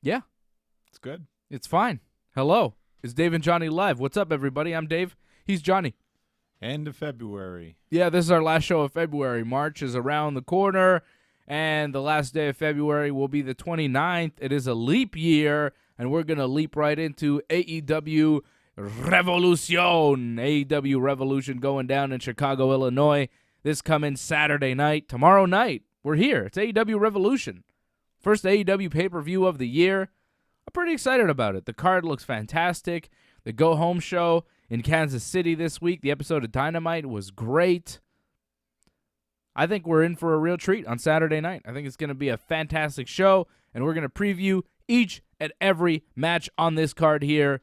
Yeah. It's good. It's fine. Hello. It's Dave and Johnny live. What's up, everybody? I'm Dave. He's Johnny. End of February. Yeah, this is our last show of February. March is around the corner, and the last day of February will be the 29th. It is a leap year, and we're going to leap right into AEW Revolution. AEW Revolution going down in Chicago, Illinois this coming Saturday night. Tomorrow night, we're here. It's AEW Revolution. First AEW pay-per-view of the year. I'm pretty excited about it. The card looks fantastic. The go-home show in Kansas City this week, the episode of Dynamite was great. I think we're in for a real treat on Saturday night. I think it's going to be a fantastic show, and we're going to preview each and every match on this card here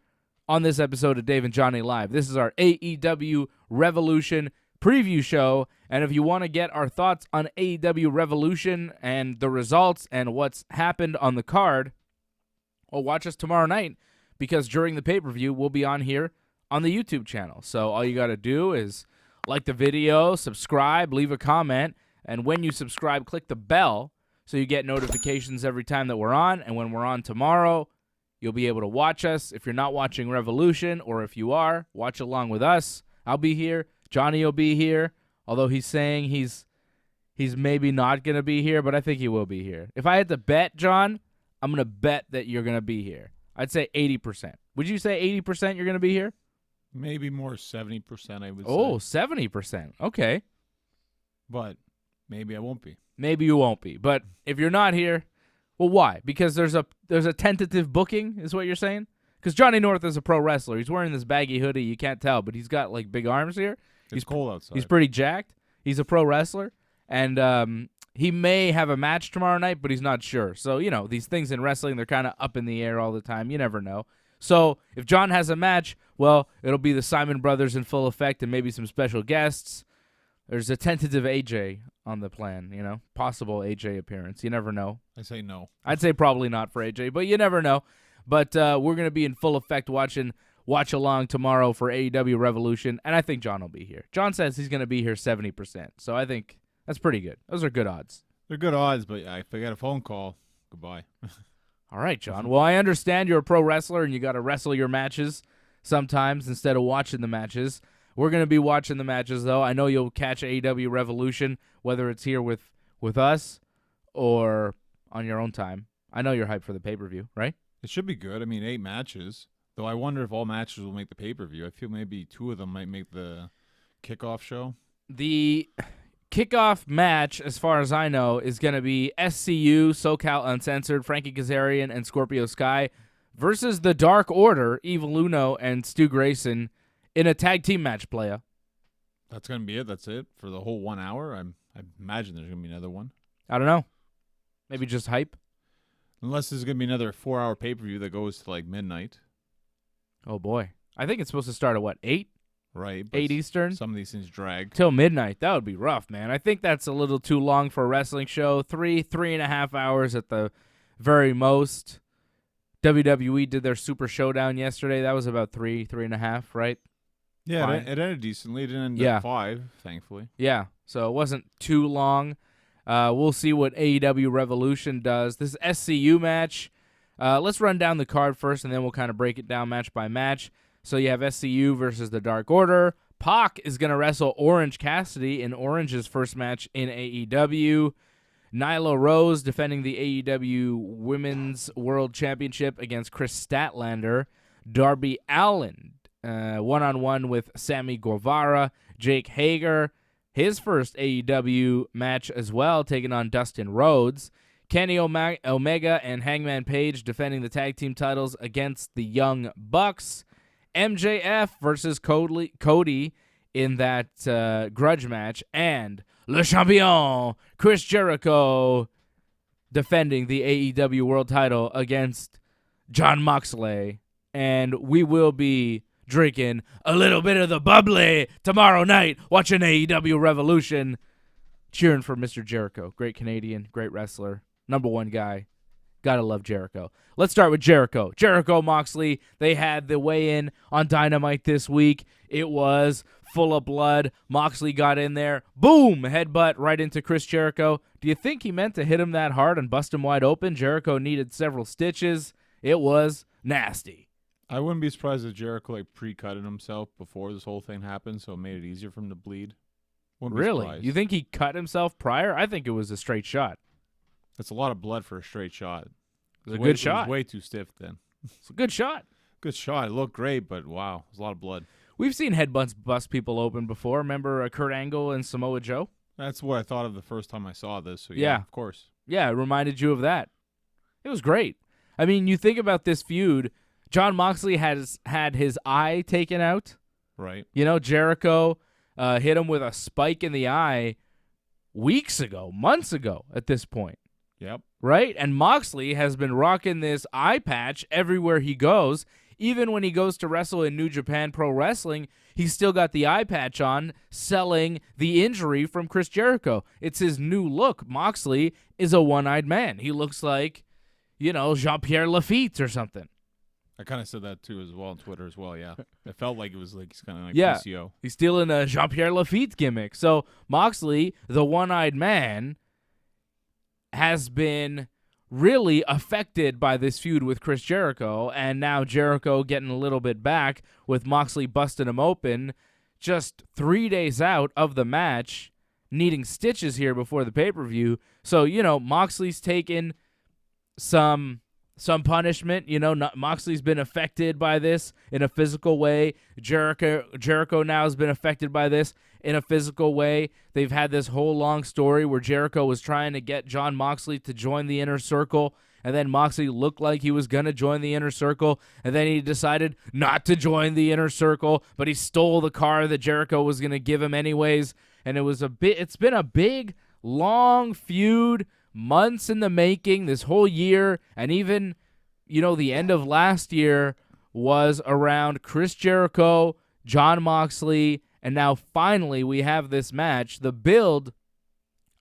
on this episode of Dave and Johnny Live. This is our AEW Revolution preview show, and if you want to get our thoughts on AEW Revolution and the results and what's happened on the card, well, watch us tomorrow night, because during the pay-per-view, we'll be on here on the YouTube channel. So all you got to do is like the video, subscribe, leave a comment, and when you subscribe, click the bell so you get notifications every time that we're on. And when we're on tomorrow, you'll be able to watch us. If you're not watching Revolution, or if you are, watch along with us. I'll be here. Johnny will be here, although he's saying he's maybe not going to be here, but I think he will be here. If I had to bet, John, I'm going to bet that you're going to be here. I'd say 80%. Would you say 80% you're going to be here? Maybe more 70%, I would say. Oh, 70%. Okay. But maybe I won't be. Maybe you won't be. But if you're not here, well, why? Because there's a tentative booking, is what you're saying? Because Johnny North is a pro wrestler. He's wearing this baggy hoodie. You can't tell, but he's got, like, big arms here. It's cold outside. He's pretty jacked. He's a pro wrestler. And he may have a match tomorrow night, but he's not sure. So, you know, these things in wrestling, they're kind of up in the air all the time. You never know. So if John has a match, well, it'll be the Simon Brothers in full effect and maybe some special guests. There's a tentative AJ on the plan, you know, possible AJ appearance. You never know. I say no. I'd say probably not for AJ, but you never know. But we're going to be in full effect watch along tomorrow for AEW Revolution, and I think John will be here. John says he's going to be here 70%, so I think that's pretty good. Those are good odds. They're good odds, but if I get a phone call, goodbye. All right, John. Well, I understand you're a pro wrestler and you got to wrestle your matches sometimes instead of watching the matches. We're going to be watching the matches, though. I know you'll catch AEW Revolution, whether it's here with us or on your own time. I know you're hyped for the pay-per-view, right? It should be good. I mean, 8 matches. Though I wonder if all matches will make the pay-per-view. I feel maybe 2 of them might make the kickoff show. The kickoff match, as far as I know, is going to be SCU, SoCal Uncensored, Frankie Kazarian, and Scorpio Sky versus the Dark Order, Evil Uno, and Stu Grayson in a tag team match, playa. That's going to be it? That's it? For the whole 1 hour? I imagine there's going to be another one. I don't know. Maybe just hype. Unless there's going to be another 4-hour pay-per-view that goes to, like, midnight. Oh, boy. I think it's supposed to start at, what, 8? Right. 8 Eastern? Some of these things drag. Till midnight. That would be rough, man. I think that's a little too long for a wrestling show. 3.5 hours at the very most. WWE did their Super Showdown yesterday. That was about 3.5, right? Yeah, it ended decently. It didn't end at 5, thankfully. Yeah, so it wasn't too long. We'll see what AEW Revolution does. This SCU match, let's run down the card first, and then we'll kind of break it down match by match. So you have SCU versus the Dark Order. Poc is going to wrestle Orange Cassidy in Orange's first match in AEW. Nayla Rose defending the AEW Women's World Championship against Chris Statlander. Darby Allin one-on-one with Sammy Guevara. Jake Hager, his first AEW match as well, taking on Dustin Rhodes. Kenny Omega and Hangman Page defending the tag team titles against the Young Bucks. MJF versus Cody in that grudge match. And Le Champion, Chris Jericho, defending the AEW World title against Jon Moxley. And we will be drinking a little bit of the bubbly tomorrow night, watching AEW Revolution, cheering for Mr. Jericho. Great Canadian, great wrestler, #1 guy. Gotta love Jericho. Let's start with Jericho. Jericho Moxley, they had the weigh-in on Dynamite this week. It was full of blood. Moxley got in there. Boom! Headbutt right into Chris Jericho. Do you think he meant to hit him that hard and bust him wide open? Jericho needed several stitches. It was nasty. I wouldn't be surprised if Jericho pre-cutted himself before this whole thing happened, so it made it easier for him to bleed. Wouldn't be Really? surprised. You think he cut himself prior? I think it was a straight shot. That's a lot of blood for a straight shot. It was a good shot. It was way too stiff then. It's a good shot. Good shot. It looked great, but wow, it was a lot of blood. We've seen headbutts bust people open before. Remember Kurt Angle and Samoa Joe? That's what I thought of the first time I saw this. So Yeah. of course. Yeah, it reminded you of that. It was great. I mean, you think about this feud. Jon Moxley has had his eye taken out. Right. You know, Jericho hit him with a spike in the eye weeks ago, months ago at this point. Yep. Right? And Moxley has been rocking this eye patch everywhere he goes. Even when he goes to wrestle in New Japan Pro Wrestling, he's still got the eye patch on, selling the injury from Chris Jericho. It's his new look. Moxley is a one-eyed man. He looks like, Jean-Pierre Lafitte or something. I kind of said that too as well on Twitter as well, yeah. It felt like it was like he's kind of like Yeah. PCO. He's stealing a Jean-Pierre Lafitte gimmick. So Moxley, the one-eyed man, has been really affected by this feud with Chris Jericho, and now Jericho getting a little bit back with Moxley busting him open just 3 days out of the match, needing stitches here before the pay-per-view. So, Moxley's taken some punishment. Moxley's been affected by this in a physical way. Jericho now has been affected by this in a physical way. They've had this whole long story where Jericho was trying to get Jon Moxley to join the Inner Circle, and then Moxley looked like he was going to join the Inner Circle, and then he decided not to join the Inner Circle, but he stole the car that Jericho was going to give him anyways, and it's been a big, long feud, months in the making, this whole year, and even, the end of last year was around Chris Jericho, Jon Moxley, and now finally we have this match. The build,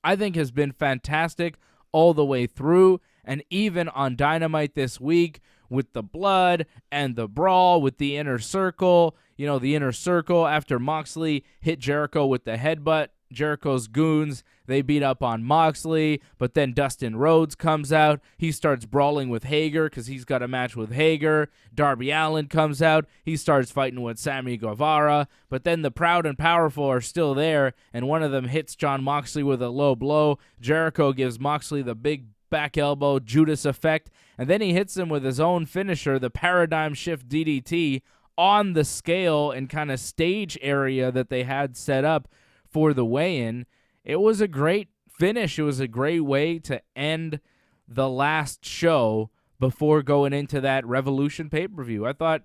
I think, has been fantastic all the way through, and even on Dynamite this week with the blood and the brawl with the Inner Circle. The Inner Circle, after Moxley hit Jericho with the headbutt, Jericho's goons, they beat up on Moxley, but then Dustin Rhodes comes out. He starts brawling with Hagar because he's got a match with Hagar. Darby Allin comes out. He starts fighting with Sammy Guevara, but then the Proud and Powerful are still there, and one of them hits Jon Moxley with a low blow. Jericho gives Moxley the big back elbow Judas effect, and then he hits him with his own finisher, the Paradigm Shift DDT, on the scale and kind of stage area that they had set up for the weigh-in. It was a great finish. It was a great way to end the last show before going into that Revolution pay-per-view. I thought,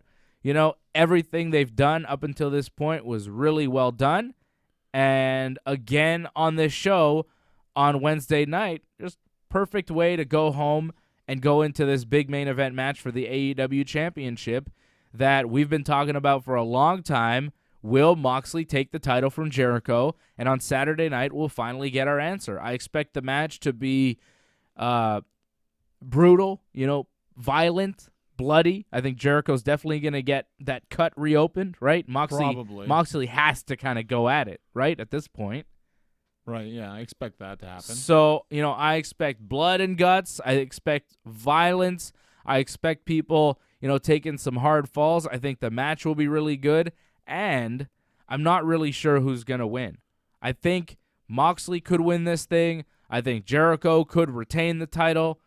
everything they've done up until this point was really well done. And again, on this show on Wednesday night, just perfect way to go home and go into this big main event match for the AEW Championship that we've been talking about for a long time. Will Moxley take the title from Jericho? And on Saturday night, we'll finally get our answer. I expect the match to be brutal, violent, bloody. I think Jericho's definitely going to get that cut reopened, right? Probably. Moxley has to kind of go at it, right, at this point. Right, yeah, I expect that to happen. So, I expect blood and guts. I expect violence. I expect people, taking some hard falls. I think the match will be really good. And I'm not really sure who's going to win. I think Moxley could win this thing. I think Jericho could retain the title.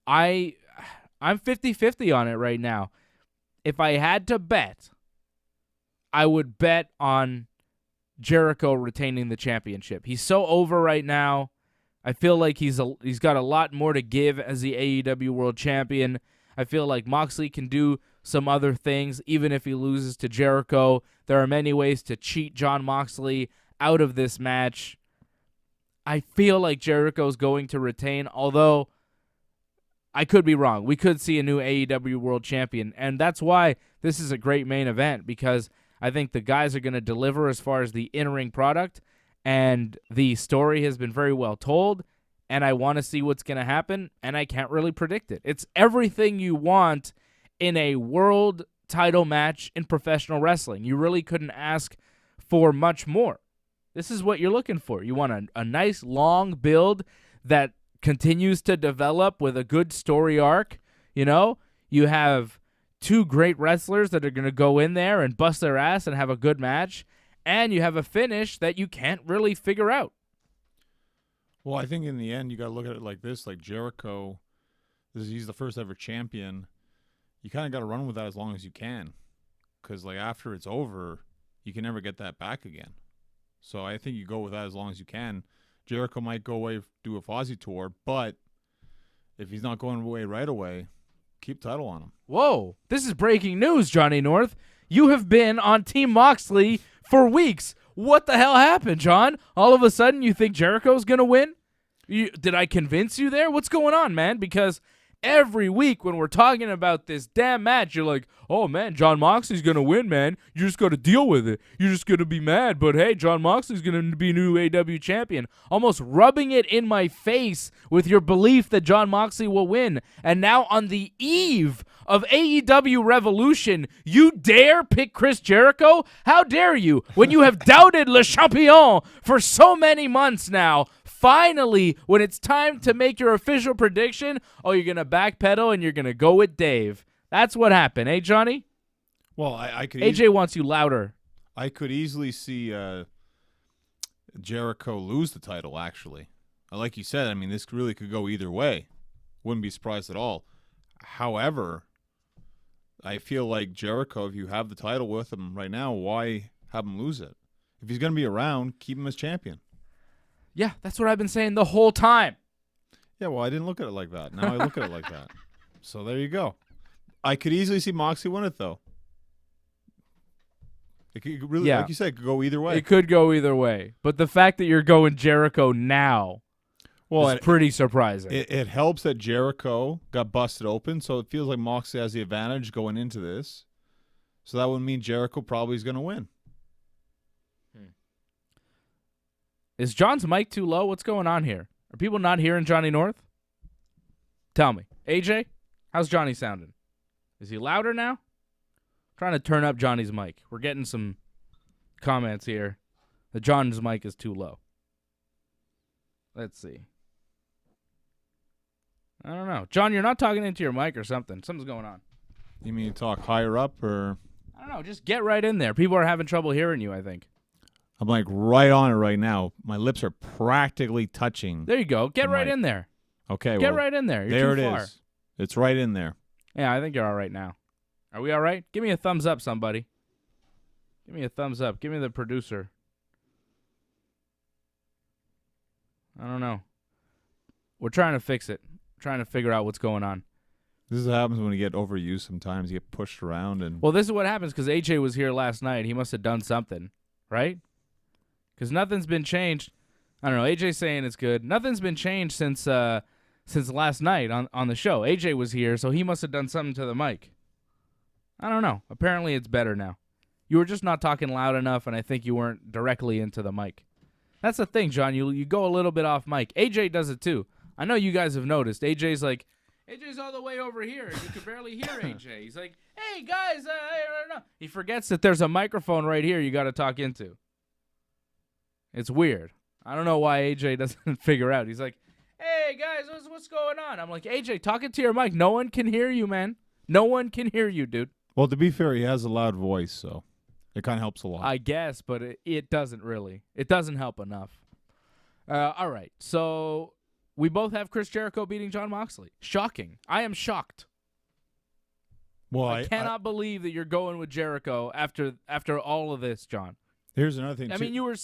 I'm 50-50 on it right now. If I had to bet, I would bet on Jericho retaining the championship. He's so over right now. I feel like he's got a lot more to give as the AEW World Champion. I feel like Moxley can do some other things, even if he loses to Jericho. There are many ways to cheat Jon Moxley out of this match. I feel like Jericho's going to retain, although I could be wrong. We could see a new AEW World Champion, and that's why this is a great main event, because I think the guys are going to deliver as far as the in-ring product, and the story has been very well told, and I want to see what's going to happen, and I can't really predict it. It's everything you want in a world title match in professional wrestling. You really couldn't ask for much more. This is what you're looking for. You want a nice long build that continues to develop with a good story arc. You know, you have two great wrestlers that are going to go in there and bust their ass and have a good match, and you have a finish that you can't really figure out. Well, I think in the end, you got to look at it like this. Like Jericho, he's the first ever champion. You kind of got to run with that as long as you can, because like after it's over, you can never get that back again. So I think you go with that as long as you can. Jericho might go away, do a Fozzy tour, but if he's not going away right away, keep title on him. Whoa, this is breaking news, Johnny North. You have been on Team Moxley for weeks. What the hell happened, John? All of a sudden you think Jericho's going to win? Did I convince you there? What's going on, man? Because every week when we're talking about this damn match, you're like, oh, man, John Moxley's going to win, man. You just got to deal with it. You're just going to be mad. But, hey, John Moxley's going to be new AEW champion. Almost rubbing it in my face with your belief that John Moxley will win. And now on the eve of AEW Revolution, you dare pick Chris Jericho? How dare you? When you have doubted Le Champion for so many months now, finally, when it's time to make your official prediction, oh, you're going to backpedal and you're going to go with Dave. That's what happened, eh, Johnny? Well, I could. AJ wants you louder. I could easily see Jericho lose the title, actually. Like you said, I mean, this really could go either way. Wouldn't be surprised at all. However, I feel like Jericho, if you have the title with him right now, why have him lose it? If he's going to be around, keep him as champion. Yeah, that's what I've been saying the whole time. Yeah, well, I didn't look at it like that. Now I look at it like that. So there you go. I could easily see Moxley win it, though. It could really, like you said, it could go either way. It could go either way. But the fact that you're going Jericho now is pretty surprising. It helps that Jericho got busted open, so it feels like Moxley has the advantage going into this. So that would mean Jericho probably is going to win. Is John's mic too low? What's going on here? Are people not hearing Johnny North? Tell me. AJ, how's Johnny sounding? Is he louder now? I'm trying to turn up Johnny's mic. We're getting some comments here that John's mic is too low. Let's see. I don't know. John, you're not talking into your mic or something. Something's going on. You mean talk higher up or? I don't know. Just get right in there. People are having trouble hearing you, I think. I'm like right on it right now. My lips are practically touching. There you go. Get right in there. Okay. Get right in there. You're too far. Is. It's right in there. Yeah, I think you're all right now. Are we all right? Give me a thumbs up, somebody. Give me a thumbs up. Give me the producer. I don't know. We're trying to fix it. Trying to figure out what's going on. This is what happens when you get overused sometimes. You get pushed around. And well, this is what happens because AJ was here last night. He must have done something, right? Because nothing's been changed. I don't know. AJ's saying it's good. Nothing's been changed since last night on the show. AJ was here, so he must have done something to the mic. I don't know. Apparently it's better now. You were just not talking loud enough, and I think you weren't directly into the mic. That's the thing, John. You go a little bit off mic. AJ does it too. I know you guys have noticed. AJ's all the way over here. You can barely hear AJ. He's like, hey, guys, I don't know. He forgets that there's a microphone right here you got to talk into. It's weird. I don't know why AJ doesn't figure out. He's like, hey, guys, what's going on? I'm like, AJ, talk into your mic. No one can hear you, man. No one can hear you, dude. Well, to be fair, he has a loud voice, so it kind of helps a lot. I guess, but it doesn't really. It doesn't help enough. All right, so we both have Chris Jericho beating John Moxley. Shocking. I am shocked. Well, I cannot believe that you're going with Jericho after all of this, John. Here's another thing. I mean, you were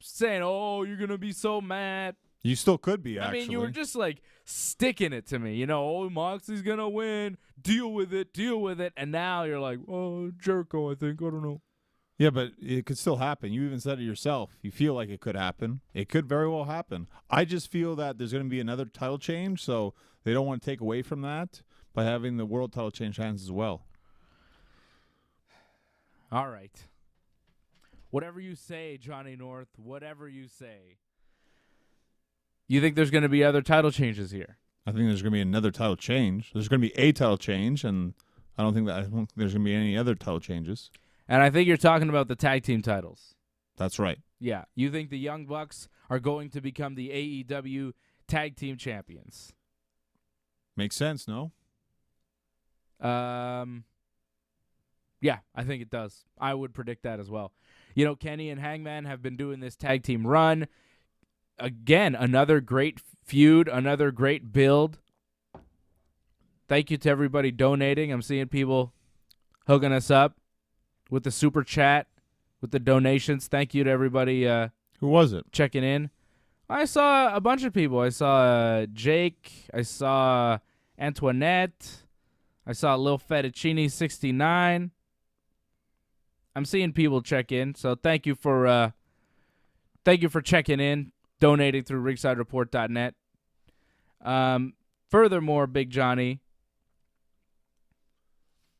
saying, "Oh, you're gonna be so mad." You still could be. Actually, I mean, you were just like sticking it to me. You know, oh, Moxley's gonna win. Deal with it. And now you're like, "Oh, Jericho, I think. I don't know." Yeah, but it could still happen. You even said it yourself. You feel like it could happen. It could very well happen. I just feel that there's going to be another title change, so they don't want to take away from that by having the world title change hands as well. All right. Whatever you say, Johnny North, whatever you say. You think there's going to be other title changes here? I think there's going to be another title change. There's going to be a title change, and I don't think there's going to be any other title changes. And I think you're talking about the tag team titles. That's right. Yeah. You think the Young Bucks are going to become the AEW tag team champions? Makes sense, no? Yeah, I think it does. I would predict that as well. Kenny and Hangman have been doing this tag team run. Again, another great feud, another great build. Thank you to everybody donating. I'm seeing people hooking us up with the super chat, with the donations. Thank you to everybody. Who was it? Checking in. I saw a bunch of people. I saw Jake. I saw Antoinette. I saw Lil Fettuccine 69. I'm seeing people check in, so thank you for checking in, donating through ringsidereport.net. Furthermore, Big Johnny,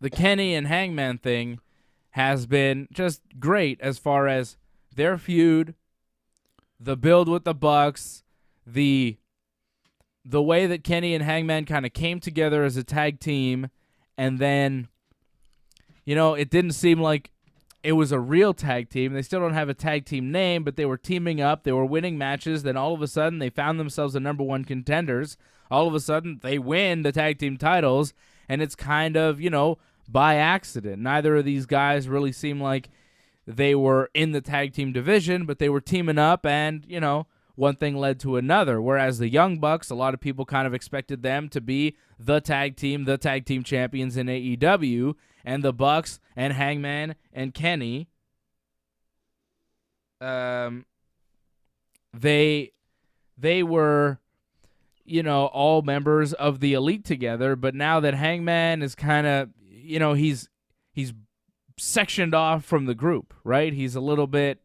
the Kenny and Hangman thing has been just great as far as their feud, the build with the Bucks, the way that Kenny and Hangman kind of came together as a tag team, and then, it didn't seem like it was a real tag team. They still don't have a tag team name, but they were teaming up. They were winning matches. Then all of a sudden, they found themselves the number one contenders. All of a sudden, they win the tag team titles, and it's kind of, by accident. Neither of these guys really seem like they were in the tag team division, but they were teaming up, and, one thing led to another. Whereas the Young Bucks, a lot of people kind of expected them to be the tag team champions in AEW, and the Bucks and Hangman and Kenny, they were, all members of the Elite together. But now that Hangman is kind of, he's sectioned off from the group, right? He's a little bit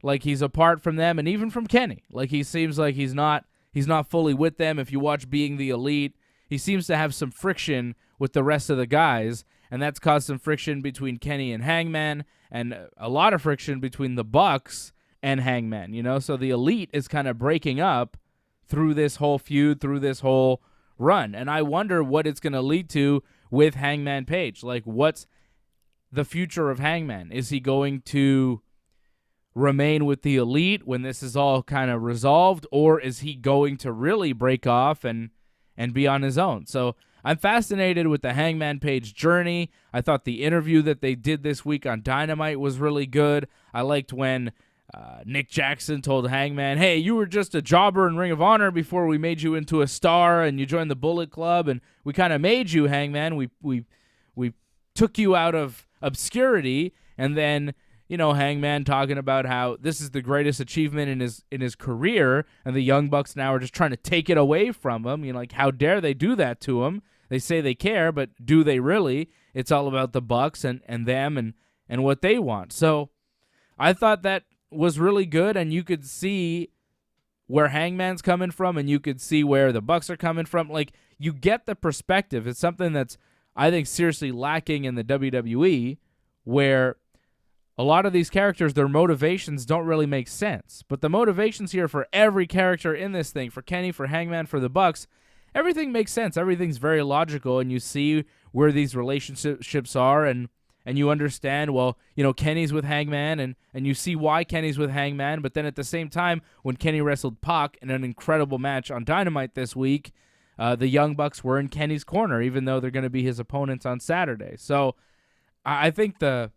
like he's apart from them, and even from Kenny. Like, he seems like he's not fully with them. If you watch Being the Elite, he seems to have some friction with the rest of the guys, and that's caused some friction between Kenny and Hangman, and a lot of friction between the Bucks and Hangman, So the Elite is kind of breaking up through this whole feud, through this whole run, and I wonder what it's going to lead to with Hangman Page. Like, what's the future of Hangman? Is he going to remain with the Elite when this is all kind of resolved, or is he going to really break off and be on his own? So I'm fascinated with the Hangman Page journey. I thought the interview that they did this week on Dynamite was really good. I liked when Nick Jackson told Hangman, hey, you were just a jobber in Ring of Honor before we made you into a star and you joined the Bullet Club, and we kind of made you, Hangman. We took you out of obscurity, and then Hangman talking about how this is the greatest achievement in his career, and the Young Bucks now are just trying to take it away from him. Like, how dare they do that to him? They say they care, but do they really? It's all about the Bucks and them and what they want. So I thought that was really good, and you could see where Hangman's coming from, and you could see where the Bucks are coming from. Like, you get the perspective. It's something that's, I think, seriously lacking in the WWE, where a lot of these characters, their motivations don't really make sense. But the motivations here for every character in this thing, for Kenny, for Hangman, for the Bucks, everything makes sense. Everything's very logical, and you see where these relationships are, and you understand, well, Kenny's with Hangman, and you see why Kenny's with Hangman. But then at the same time, when Kenny wrestled Poc in an incredible match on Dynamite this week, the Young Bucks were in Kenny's corner, even though they're going to be his opponents on Saturday. So I think the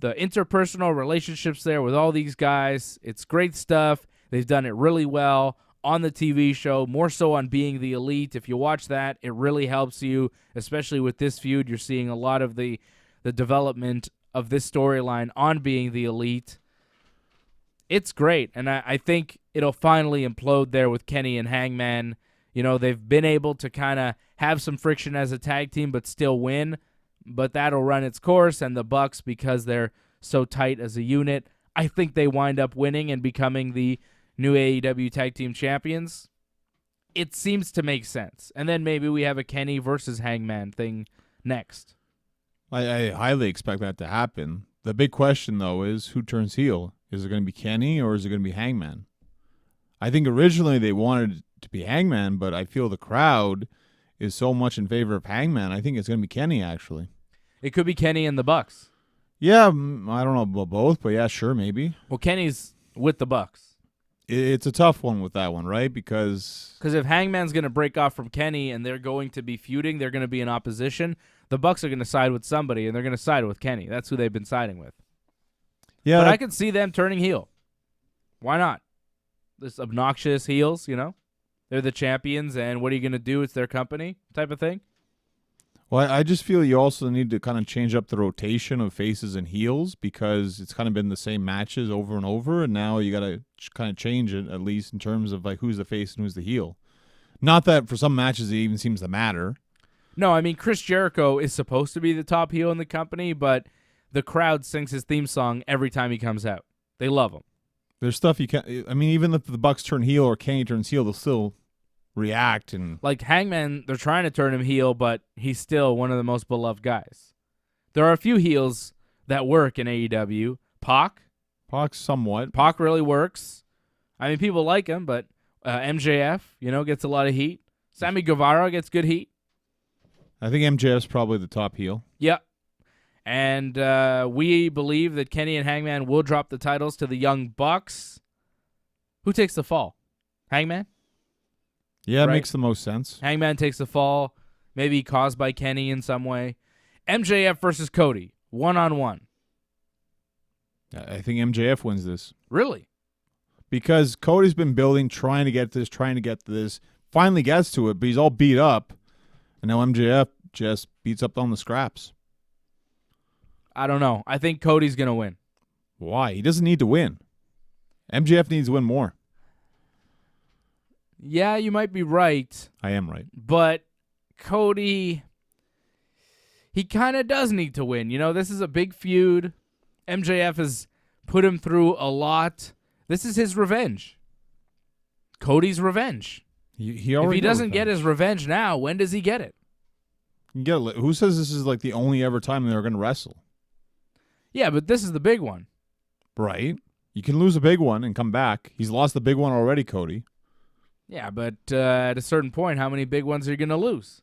interpersonal relationships there with all these guys, it's great stuff. They've done it really well on the TV show, more so on Being the Elite. If you watch that, it really helps you, especially with this feud. You're seeing a lot of the development of this storyline on Being the Elite. It's great, and I think it'll finally implode there with Kenny and Hangman. They've been able to kind of have some friction as a tag team but still win, but that'll run its course, and the Bucks, because they're so tight as a unit, I think they wind up winning and becoming the new AEW Tag Team Champions. It seems to make sense. And then maybe we have a Kenny versus Hangman thing next. I highly expect that to happen. The big question, though, is who turns heel? Is it going to be Kenny or is it going to be Hangman? I think originally they wanted it to be Hangman, but I feel the crowd is so much in favor of Hangman, I think it's going to be Kenny, actually. It could be Kenny and the Bucks. Yeah, I don't know about both, but yeah, sure, maybe. Well, Kenny's with the Bucks. It's a tough one with that one, right? Because if Hangman's going to break off from Kenny and they're going to be feuding, they're going to be in opposition, the Bucks are going to side with somebody, and they're going to side with Kenny. That's who they've been siding with. yeah, But I could see them turning heel. Why not? This obnoxious heels, you know? They're the champions, and what are you going to do? It's their company type of thing. well, I just feel you also need to kind of change up the rotation of faces and heels because it's kind of been the same matches over and over, and now you got to kind of change it, at least in terms of like who's the face and who's the heel. Not that for some matches it even seems to matter. No, I mean, Chris Jericho is supposed to be the top heel in the company, but the crowd sings his theme song every time he comes out. They love him. There's stuff you can't. I mean, even if the Bucks turn heel or Kenny turns heel, they'll still react and Like Hangman, they're trying to turn him heel, but he's still one of the most beloved guys. There are a few heels that work in AEW. Poc somewhat. Pac really works. I mean, people like him, but MJF, gets a lot of heat. Sammy Guevara gets good heat. I think MJF's probably the top heel. Yep. And we believe that Kenny and Hangman will drop the titles to the Young Bucks. Who takes the fall? Hangman? Yeah, it Right. makes the most sense. Hangman takes the fall, maybe caused by Kenny in some way. MJF versus Cody, 1-on-1. I think MJF wins this. Really? Because Cody's been building, trying to get this, finally gets to it, but he's all beat up, and now MJF just beats up on the scraps. I don't know. I think Cody's going to win. Why? He doesn't need to win. MJF needs to win more. Yeah, you might be right, I am right. but Cody, he kind of does need to win. This is a big feud. MJF has put him through a lot. This is his revenge. Cody's revenge. He If already he doesn't get his revenge now, when does he get it? Who says this is like the only ever time they're going to wrestle? Yeah, but this is the big one. Right. You can lose a big one and come back. He's lost the big one already, Cody. Yeah, but at a certain point, how many big ones are you going to lose?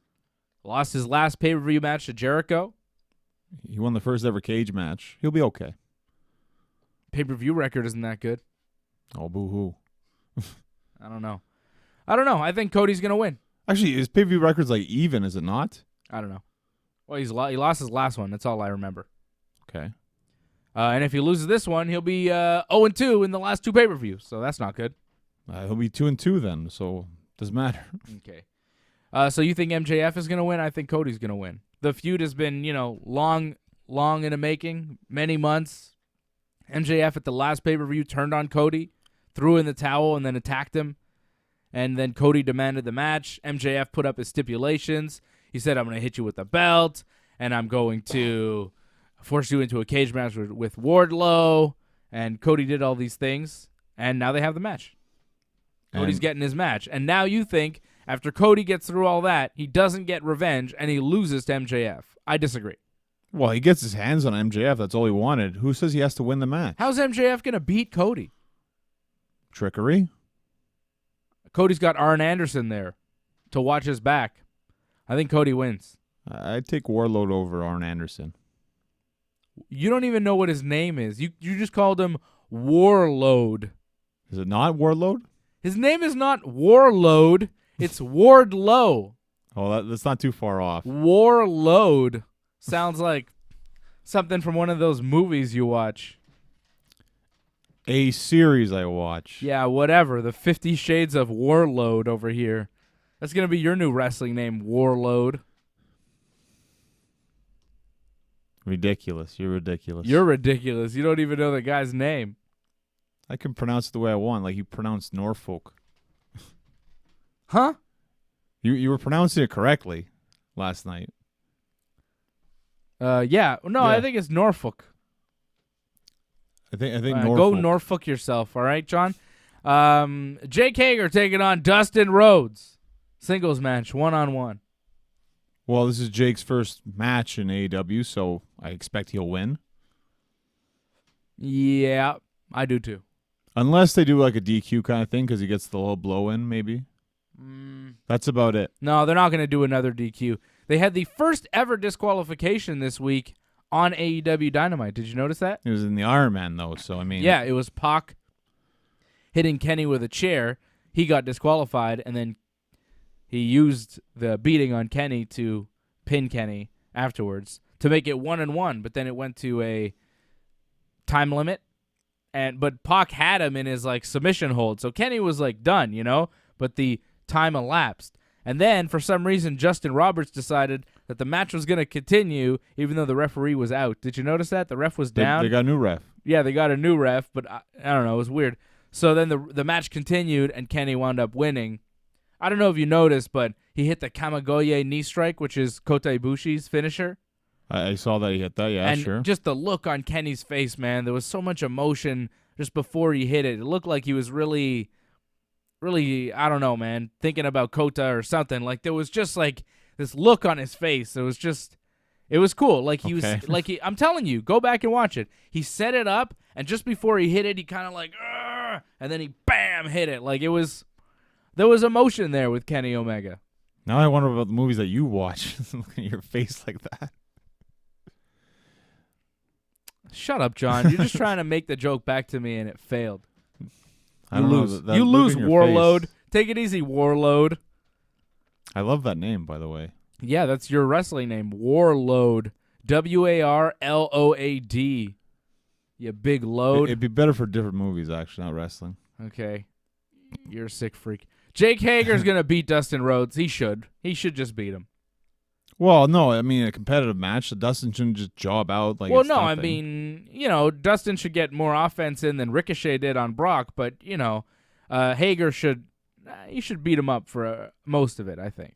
Lost his last pay-per-view match to Jericho. He won the first ever cage match. He'll be okay. Pay-per-view record isn't that good. Oh, boo-hoo. I don't know. I think Cody's going to win. Actually, his pay-per-view record's like even, is it not? I don't know. Well, he lost his last one. That's all I remember. Okay. And if he loses this one, he'll be 0-2 in the last two pay-per-views. So that's not good. He'll be 2-2 then, so doesn't matter. Okay. So you think MJF is going to win? I think Cody's going to win. The feud has been, long in the making, many months. MJF at the last pay-per-view turned on Cody, threw in the towel, and then attacked him. And then Cody demanded the match. MJF put up his stipulations. He said, I'm going to hit you with the belt, and I'm going to force you into a cage match with Wardlow. And Cody did all these things, and now they have the match. Cody's getting his match. And now you think, after Cody gets through all that, he doesn't get revenge, and he loses to MJF. I disagree. Well, he gets his hands on MJF. That's all he wanted. Who says he has to win the match? How's MJF going to beat Cody? Trickery? Cody's got Arn Anderson there to watch his back. I think Cody wins. I'd take Warlord over Arn Anderson. You don't even know what his name is. You just called him Warlord. Is it not Warlord? His name is not Warlord. It's Wardlow. Oh, that's not too far off. Warlord sounds like something from one of those movies you watch. A series I watch. Yeah, whatever. The 50 Shades of Warlord over here. That's going to be your new wrestling name, Warlord. Ridiculous. You're ridiculous. You're ridiculous. You don't even know the guy's name. I can pronounce it the way I want, like you pronounced Norfolk. Huh? You were pronouncing it correctly last night. Yeah. No, Yeah. I think it's Norfolk. I think Go Norfolk. Norfolk yourself, all right, John? Jake Hager taking on Dustin Rhodes. Singles match, 1-on-1. Well, this is Jake's first match in AEW, so I expect he'll win. Yeah, I do too. Unless they do like a DQ kind of thing because he gets the little blow in, maybe. That's about it. No, they're not going to do another DQ. They had the first ever disqualification this week on AEW Dynamite. Did you notice that? It was in the Iron Man, though, so I mean... Yeah, it was Poc hitting Kenny with a chair. He got disqualified, and then he used the beating on Kenny to pin Kenny afterwards to make it 1-1, but then it went to a time limit. But Pac had him in his like submission hold, so Kenny was like done, you know, but the time elapsed. And then for some reason Justin Roberts decided that the match was going to continue even though the referee was out. Did you notice that? The ref was down. They got a new ref. Yeah, they got a new ref, but I don't know, it was weird. So then the match continued and Kenny wound up winning. I don't know if you noticed, but he hit the Kamigoye knee strike, which is Kota Ibushi's finisher. I saw that he hit that, yeah, and sure. Just the look on Kenny's face, man. There was so much emotion just before he hit it. It looked like he was really, I don't know, man, thinking about Kota or something. Like there was just like this look on his face. It was cool. Like he was, like I'm telling you, go back and watch it. He set it up, and just before he hit it, he kind of like, and then he bam hit it. Like there was emotion there with Kenny Omega. Now I wonder about the movies that you watch. Looking at your face like that. Shut up, John. You're just trying to make the joke back to me, and it failed. I don't lose. know. You lose, Warlord. Take it easy, Warlord. I love that name, by the way. Yeah, that's your wrestling name, Warlord. WARLOAD. You big load. It'd be better for different movies, actually, not wrestling. Okay. You're a sick freak. Jake Hager's going to beat Dustin Rhodes. He should. He should just beat him. Well, no, I mean, a competitive match, Dustin shouldn't just job out like well, it's no, nothing. I mean, you know, Dustin should get more offense in than Ricochet did on Brock, but, you know, Hager should beat him up for most of it, I think.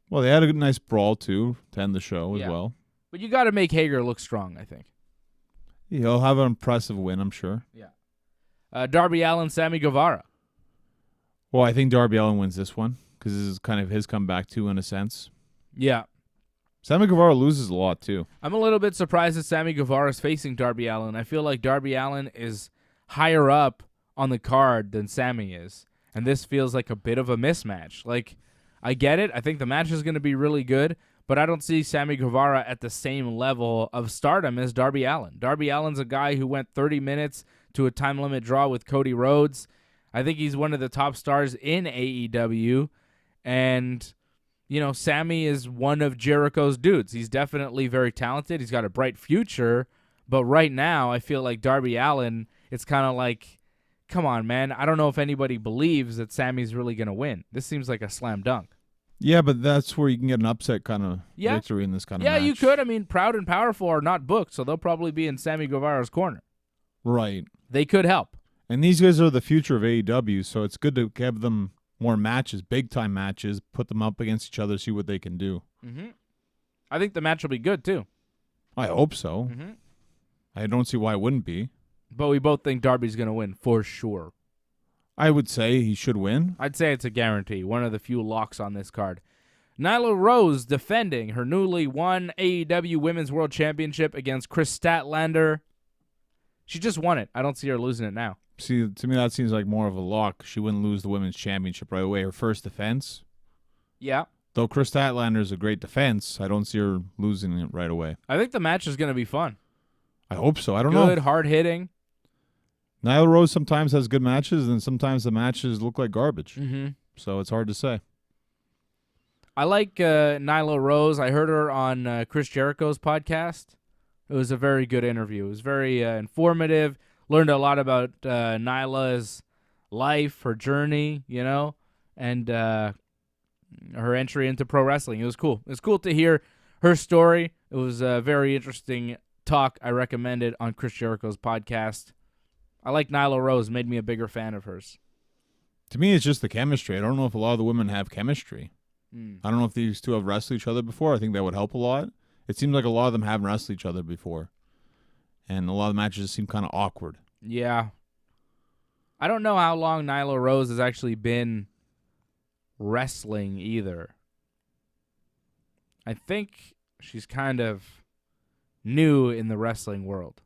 Well, they had a nice brawl, too, to end the show as well. But you got to make Hager look strong, I think. He'll have an impressive win, I'm sure. Yeah. Darby Allin, Sammy Guevara. Well, I think Darby Allin wins this one because this is kind of his comeback, too, in a sense. Yeah. Sammy Guevara loses a lot, too. I'm a little bit surprised that Sammy Guevara is facing Darby Allin. I feel like Darby Allin is higher up on the card than Sammy is, and this feels like a bit of a mismatch. Like, I get it. I think the match is going to be really good, but I don't see Sammy Guevara at the same level of stardom as Darby Allin. Darby Allin's a guy who went 30 minutes to a time limit draw with Cody Rhodes. I think he's one of the top stars in AEW, and you know, Sammy is one of Jericho's dudes. He's definitely very talented. He's got a bright future. But right now, I feel like Darby Allin, it's kind of like, come on, man. I don't know if anybody believes that Sammy's really going to win. This seems like a slam dunk. Yeah, but that's where you can get an upset kind of victory in this kind of match. Yeah, you could. I mean, Proud and Powerful are not booked, so they'll probably be in Sammy Guevara's corner. Right. They could help. And these guys are the future of AEW, so it's good to give them more matches, big-time matches, put them up against each other, see what they can do. Mm-hmm. I think the match will be good, too. I hope so. Mm-hmm. I don't see why it wouldn't be. But we both think Darby's going to win, for sure. I would say he should win. I'd say it's a guarantee. One of the few locks on this card. Nyla Rose defending her newly won AEW Women's World Championship against Chris Statlander. She just won it. I don't see her losing it now. See, to me, that seems like more of a lock. She wouldn't lose the Women's Championship right away. Her first defense. Yeah. Though Chris Statlander is a great defense, I don't see her losing it right away. I think the match is going to be fun. I hope so. I don't know. Good, hard-hitting. Nyla Rose sometimes has good matches, and sometimes the matches look like garbage. Mm-hmm. So it's hard to say. I like Nyla Rose. I heard her on Chris Jericho's podcast. It was a very good interview. It was very informative. Learned a lot about Nyla's life, her journey, you know, and her entry into pro wrestling. It was cool. It was cool to hear her story. It was a very interesting talk. I recommend it on Chris Jericho's podcast. I like Nyla Rose. Made me a bigger fan of hers. To me, it's just the chemistry. I don't know if a lot of the women have chemistry. I don't know if these two have wrestled each other before. I think that would help a lot. It seems like a lot of them haven't wrestled each other before. And a lot of the matches seem kind of awkward. Yeah. I don't know how long Nyla Rose has actually been wrestling either. I think she's kind of new in the wrestling world.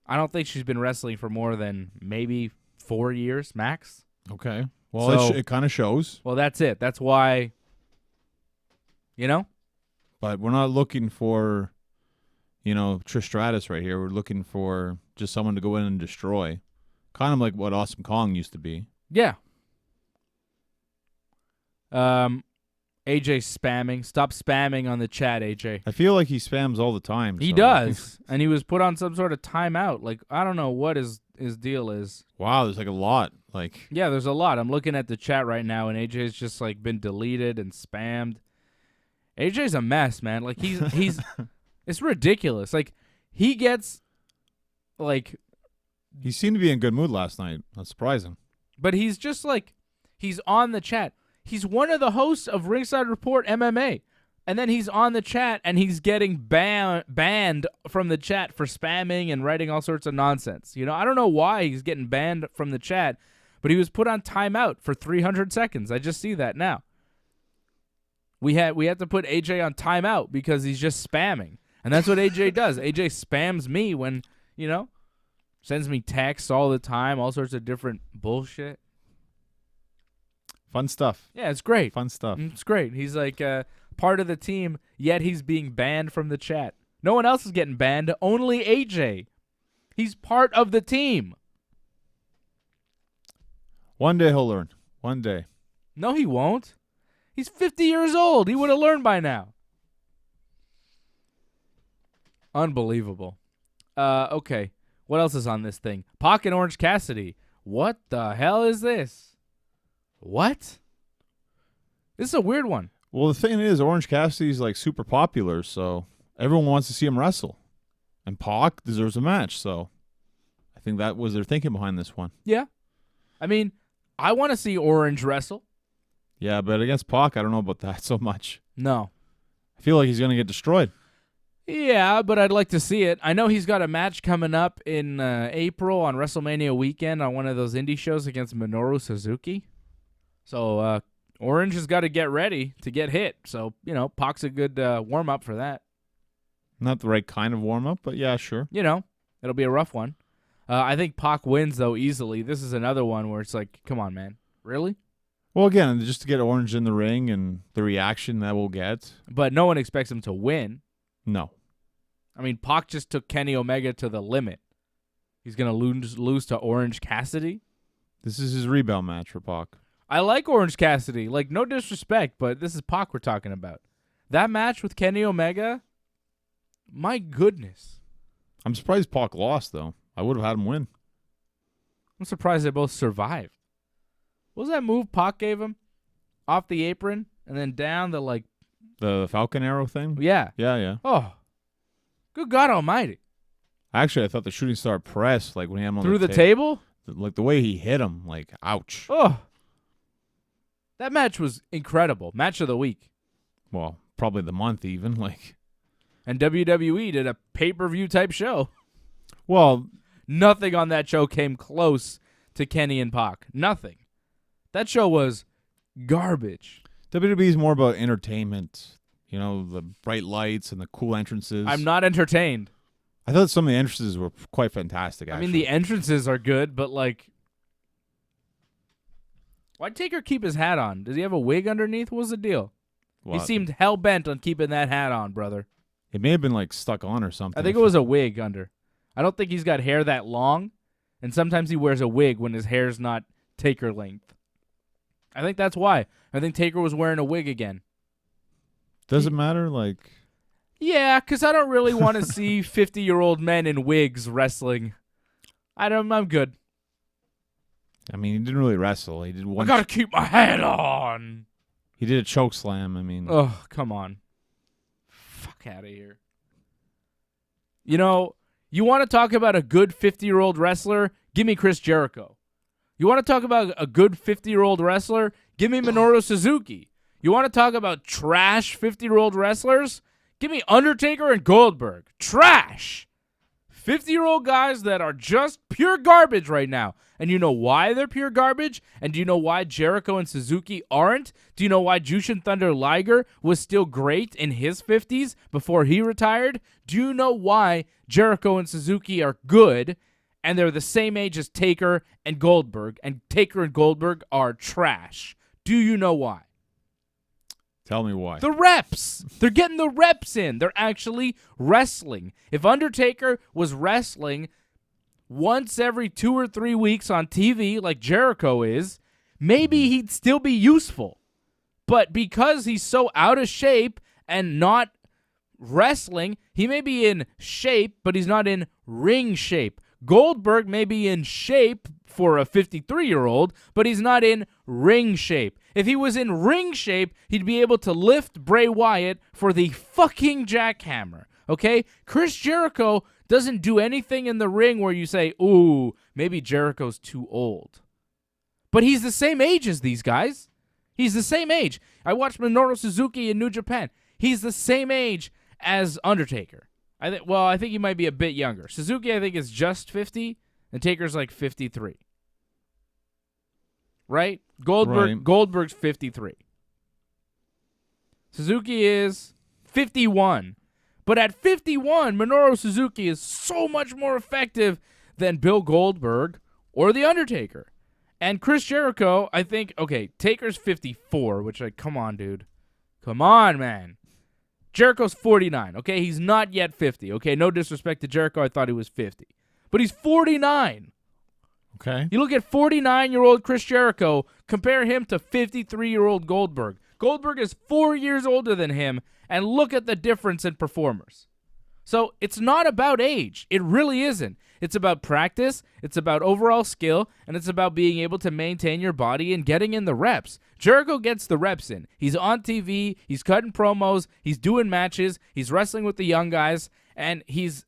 I don't think she's been wrestling for more than maybe 4 years max. Okay. Well, So- it kind of shows, Well, that's it. That's why, you know? but we're not looking for, Trish Stratus right here. We're looking for just someone to go in and destroy. Kind of like what Awesome Kong used to be. Yeah. AJ spamming. Stop spamming on the chat, AJ. I feel like he spams all the time. He so- does. And he was put on some sort of timeout. Like, I don't know what his deal is. Wow, there's like a lot. Like, Yeah, there's a lot. I'm looking at the chat right now, and AJ's just, like, been deleted and spammed. AJ's a mess, man. Like, he's it's ridiculous. Like, he gets, like, he seemed to be in good mood last night. That's surprising. but he's just, like, he's on the chat. He's one of the hosts of Ringside Report MMA. And then he's on the chat, and he's getting banned from the chat for spamming and writing all sorts of nonsense. I don't know why he's getting banned from the chat, but he was put on timeout for 300 seconds. I just see that now. We had to put AJ on timeout because he's just spamming. And that's what AJ does. AJ spams me when, sends me texts all the time, all sorts of different bullshit. Fun stuff. Yeah, it's great. Fun stuff. It's great. He's like part of the team, yet he's being banned from the chat. No one else is getting banned, only AJ. He's part of the team. One day he'll learn. One day. No, he won't. He's 50 years old. He would have learned by now. Unbelievable. Okay. What else is on this thing? Poc and Orange Cassidy. What the hell is this? What? This is a weird one. Well, the thing is, Orange Cassidy's like super popular, so everyone wants to see him wrestle. And Pac deserves a match, so I think that was their thinking behind this one. Yeah. I mean, I want to see Orange wrestle. Yeah, but against Pac, I don't know about that so much. No. I feel like he's going to get destroyed. Yeah, but I'd like to see it. I know he's got a match coming up in April on WrestleMania weekend on one of those indie shows against Minoru Suzuki. So Orange has got to get ready to get hit. So, Pac's a good warm-up for that. Not the right kind of warm-up, but yeah, sure. It'll be a rough one. I think Pac wins, though, easily. This is another one where it's like, come on, man. Really? Well, again, just to get Orange in the ring and the reaction that we'll get. But no one expects him to win. No. I mean, Pac just took Kenny Omega to the limit. He's going to lose to Orange Cassidy? This is his rebound match for Pac. I like Orange Cassidy. Like, no disrespect, but this is Pac we're talking about. That match with Kenny Omega, my goodness. I'm surprised Pac lost, though. I would have had him win. I'm surprised they both survived. What was that move Pac gave him? Off the apron and then down the, like... The Falcon Arrow thing? Yeah. Yeah. Oh. Good God almighty. Actually, I thought the shooting star press, like when he had him on Through the table? Like the way he hit him, like, ouch. Oh. That match was incredible. Match of the week. Well, probably the month even, like. And WWE did a pay-per-view type show. Well, nothing on that show came close to Kenny and Pac. Nothing. That show was garbage. WWE is more about entertainment. The bright lights and the cool entrances. I'm not entertained. I thought some of the entrances were quite fantastic, actually. I mean, the entrances are good, but, like... Why'd Taker keep his hat on? Does he have a wig underneath? What was the deal? Well, He seemed hell-bent on keeping that hat on, brother. It may have been, like, stuck on or something. I think it was a wig under. I don't think he's got hair that long, and sometimes he wears a wig when his hair's not Taker length. I think that's why. I think Taker was wearing a wig again. Does it matter? Like... Yeah, because I don't really want to see 50-year-old men in wigs wrestling. I'm good. I mean, he didn't really wrestle. He did one. I gotta keep my hat on. He did a choke slam. I mean, Oh, come on. Fuck out of here. You want to talk about a good 50-year-old wrestler? Give me Chris Jericho. You want to talk about a good 50-year-old wrestler? Give me Minoru Suzuki. You want to talk about trash 50-year-old wrestlers? Give me Undertaker and Goldberg. Trash. 50-year-old guys that are just pure garbage right now. And you know why they're pure garbage? And do you know why Jericho and Suzuki aren't? Do you know why Jushin Thunder Liger was still great in his 50s before he retired? Do you know why Jericho and Suzuki are good and they're the same age as Taker and Goldberg, and Taker and Goldberg are trash. Do you know why? Tell me why. The reps. They're getting the reps in. They're actually wrestling. If Undertaker was wrestling once every 2 or 3 weeks on TV like Jericho is, maybe he'd still be useful. But because he's so out of shape and not wrestling, he may be in shape, but he's not in ring shape. Goldberg may be in shape for a 53-year-old, but he's not in ring shape. If he was in ring shape, he'd be able to lift Bray Wyatt for the fucking jackhammer, okay? Chris Jericho doesn't do anything in the ring where you say, ooh, maybe Jericho's too old. But he's the same age as these guys. He's the same age. I watched Minoru Suzuki in New Japan. He's the same age as Undertaker. I think he might be a bit younger. Suzuki, I think, is just 50, and Taker's like 53. Right? Goldberg's 53. Suzuki is 51. But at 51, Minoru Suzuki is so much more effective than Bill Goldberg or The Undertaker. And Chris Jericho, I think, okay, Taker's 54, which, like, come on, dude. Come on, man. Jericho's 49, okay? He's not yet 50, okay? No disrespect to Jericho. I thought he was 50. But he's 49. Okay. You look at 49-year-old Chris Jericho, compare him to 53-year-old Goldberg. Goldberg is 4 years older than him, and look at the difference in performers. So it's not about age. It really isn't. It's about practice, it's about overall skill, and it's about being able to maintain your body and getting in the reps. Jericho gets the reps in. He's on TV, he's cutting promos, he's doing matches, he's wrestling with the young guys, and he's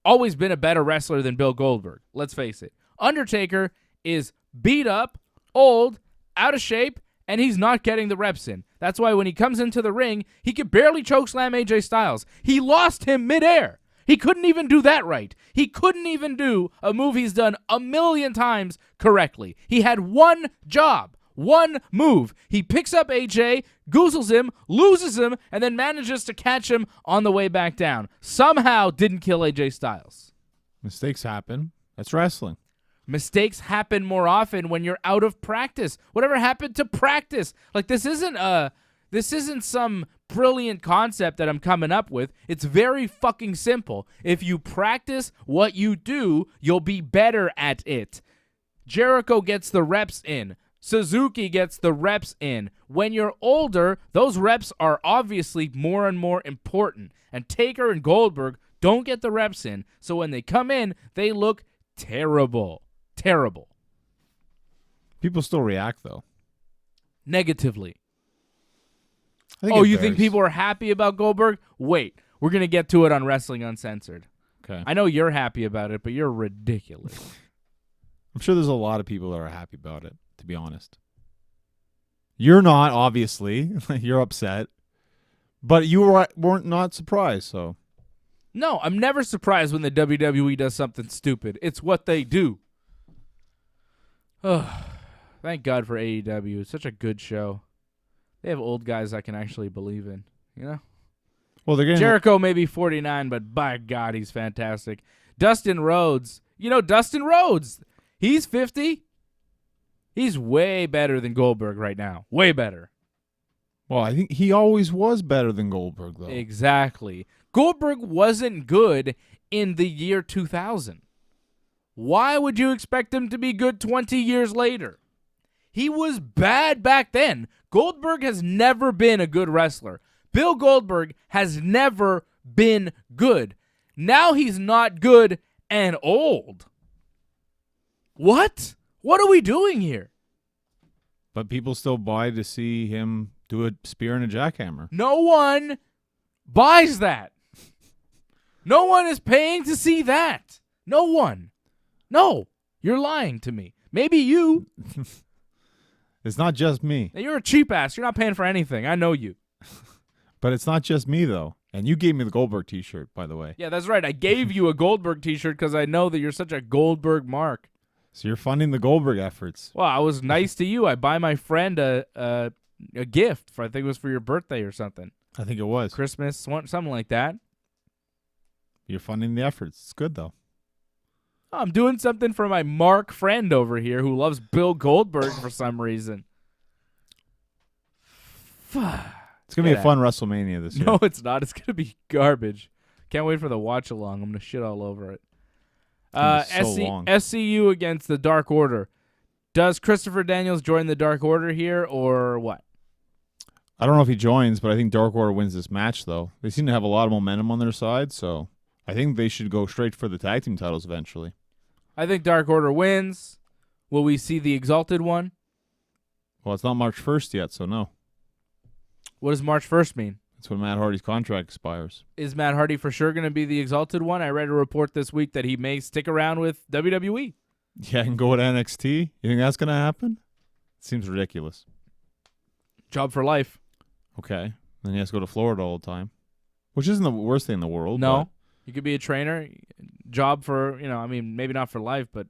always been a better wrestler than Bill Goldberg. Let's face it. Undertaker is beat up, old, out of shape, and he's not getting the reps in. That's why when he comes into the ring, he could barely chokeslam AJ Styles. He lost him midair. He couldn't even do that right. He couldn't even do a move he's done a million times correctly. He had one job, one move. He picks up AJ, goozles him, loses him, and then manages to catch him on the way back down. Somehow didn't kill AJ Styles. Mistakes happen. That's wrestling. Mistakes happen more often when you're out of practice. Whatever happened to practice? Like, this isn't some brilliant concept that I'm coming up with. It's very fucking simple. If you practice what you do, you'll be better at it. Jericho gets the reps in. Suzuki gets the reps in. When you're older, those reps are obviously more and more important. And Taker and Goldberg don't get the reps in. So when they come in, they look terrible. Terrible. People still react, though. Negatively. Oh, you think people are happy about Goldberg? Wait, we're going to get to it on Wrestling Uncensored. Okay. I know you're happy about it, but you're ridiculous. I'm sure there's a lot of people that are happy about it, to be honest. You're not, obviously. You're upset. But you weren't not surprised, so. No, I'm never surprised when the WWE does something stupid. It's what they do. Oh, thank God for AEW. It's such a good show. They have old guys I can actually believe in, you know? Well, they're getting Jericho may be 49, but by God, he's fantastic. Dustin Rhodes. You know, Dustin Rhodes. He's 50. He's way better than Goldberg right now. Way better. Well, I think he always was better than Goldberg, though. Exactly. Goldberg wasn't good in the year 2000. Why would you expect him to be good 20 years later? He was bad back then. Goldberg has never been a good wrestler. Bill Goldberg has never been good. Now he's not good and old. What? What are we doing here? But people still buy to see him do a spear and a jackhammer. No one buys that. No one is paying to see that. No one. No, you're lying to me. Maybe you. It's not just me. Now, you're a cheap ass. You're not paying for anything. I know you. But it's not just me, though. And you gave me the Goldberg t-shirt, by the way. Yeah, that's right. I gave you a Goldberg t-shirt because I know that you're such a Goldberg mark. So you're funding the Goldberg efforts. Well, I was nice to you. I buy my friend a gift. I think it was for your birthday or something. I think it was. Christmas, something like that. You're funding the efforts. It's good, though. I'm doing something for my Mark friend over here who loves Bill Goldberg for some reason. It's going to be a fun WrestleMania this year. No, it's not. It's going to be garbage. Can't wait for the watch along. I'm going to shit all over it. SCU against the Dark Order. Does Christopher Daniels join the Dark Order here or what? I don't know if he joins, but I think Dark Order wins this match, though. They seem to have a lot of momentum on their side, so I think they should go straight for the tag team titles eventually. I think Dark Order wins. Will we see the Exalted one? Well, it's not March 1st yet, so no. What does March 1st mean? That's when Matt Hardy's contract expires. Is Matt Hardy for sure going to be the Exalted one? I read a report this week that he may stick around with WWE. Yeah, and go with NXT? You think that's going to happen? Seems ridiculous. Job for life. Okay. Then he has to go to Florida all the time, which isn't the worst thing in the world. No. You could be a trainer. Job for, maybe not for life, but,